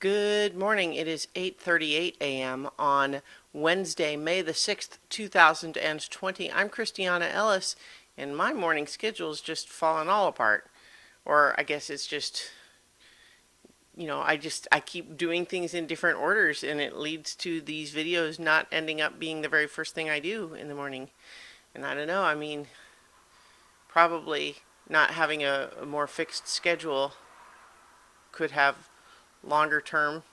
Good morning. It is 8:38 a.m. on Wednesday, May the 6th, 2020. I'm Christiana Ellis, and my morning schedule's just fallen all apart. Or I guess it's just, I keep doing things in different orders, and it leads to these videos not ending up being the very first thing I do in the morning. And I don't know, probably not having a more fixed schedule could have longer term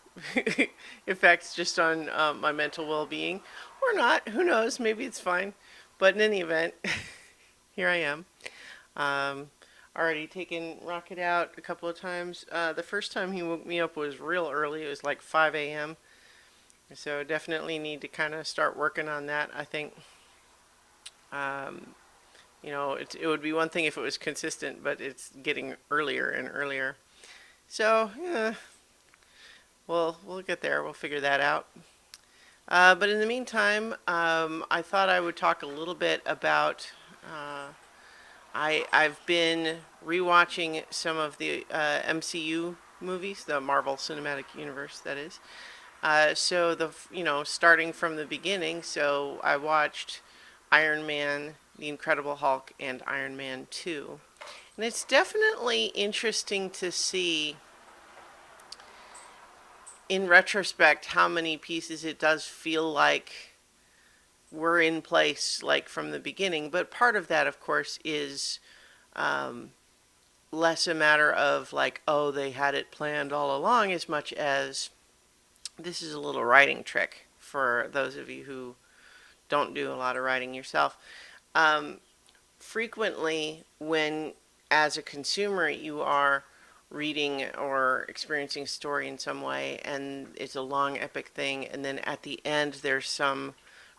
effects just on my mental well being. Or not. Who knows? Maybe it's fine. But in any event, here I am. Um, Already taken Rocket out a couple of times. The first time he woke me up was real early. It was like 5 a.m. So definitely need to kind of start working on that. I think, um, it would be one thing if it was consistent, but it's getting earlier and earlier. So, yeah, we'll get there. We'll figure that out. But in the meantime, I thought I would talk a little bit about. I've been rewatching some of the MCU movies, the Marvel Cinematic Universe, that is. So starting from the beginning. So I watched Iron Man, The Incredible Hulk, and Iron Man 2, and it's definitely interesting to see in retrospect how many pieces it does feel like were in place like from the beginning. But part of that, of course, is um, less a matter of like, oh, they had it planned all along, as much as this is a little writing trick for those of you who don't do a lot of writing yourself. Um, Frequently, when as a consumer you are reading or experiencing a story in some way and it's a long epic thing, and then at the end there's some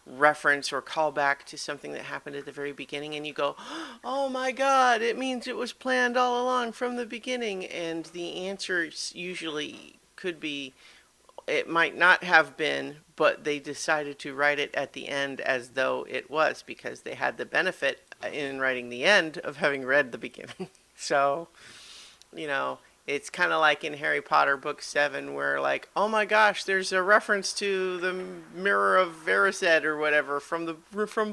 reference or callback to something that happened at the very beginning, and you go, oh my god, it means it was planned all along from the beginning. And the answer usually could be it might not have been, but they decided to write it at the end as though it was, because they had the benefit in writing the end of having read the beginning. So, you know, it's kind of like in Harry Potter book 7 where like, oh my gosh, there's a reference to the Mirror of Verised or whatever from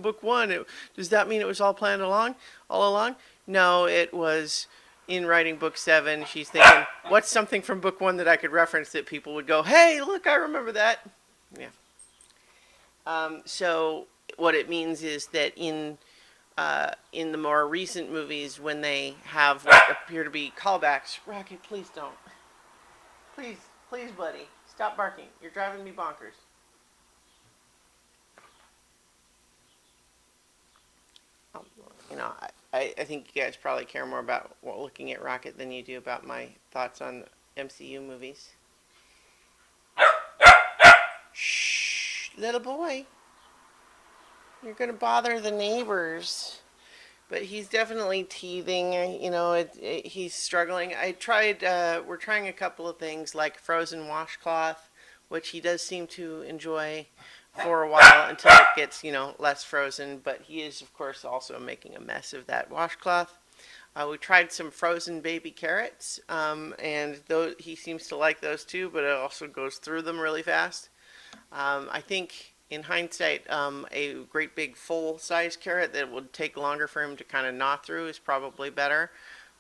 book 1. Does that mean it was all planned all along? No, it was in writing book 7. She's thinking, what's something from book 1 that I could reference that people would go, hey, look, I remember that. Yeah. So what it means is that in the more recent movies, when they have what appear to be callbacks. Rocket, please don't. Please, please, buddy, stop barking. You're driving me bonkers. Um, I think you guys probably care more about looking at Rocket than you do about my thoughts on MCU movies. Shh, little boy. You're going to bother the neighbors. But he's definitely teething. He's struggling. We're trying a couple of things like frozen washcloth, which he does seem to enjoy for a while until it gets, less frozen. But he is, of course, also making a mess of that washcloth. We tried some frozen baby carrots, and he seems to like those too, but it also goes through them really fast. I think in hindsight, a great big full size carrot that would take longer for him to kind of gnaw through is probably better.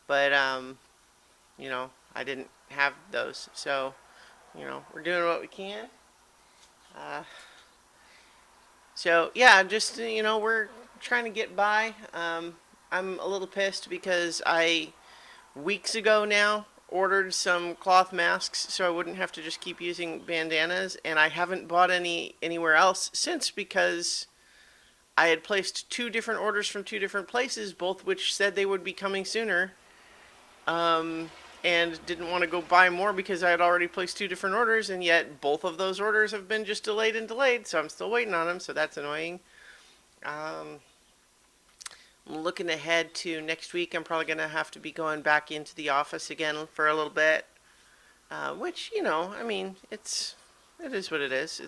But, I didn't have those. So, we're doing what we can. Uh, so, yeah, just, we're trying to get by. I'm a little pissed because weeks ago now, ordered some cloth masks so I wouldn't have to just keep using bandanas, and I haven't bought any anywhere else since because I had placed two different orders from two different places, both which said they would be coming sooner, um, and didn't want to go buy more because I had already placed two different orders, and yet both of those orders have been just delayed and delayed, so I'm still waiting on them, so that's annoying. Um, I'm looking ahead to next week. I'm probably going to have to be going back into the office again for a little bit, which it is what it is.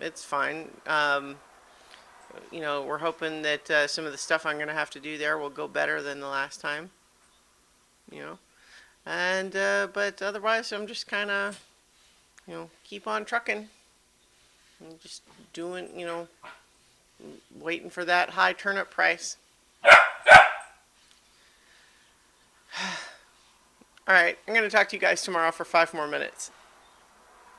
It's fine. We're hoping that some of the stuff I'm going to have to do there will go better than the last time. You know, and but otherwise, I'm just kind of keep on trucking. And just doing, waiting for that high turnip price. All right, I'm going to talk to you guys tomorrow for 5 more minutes.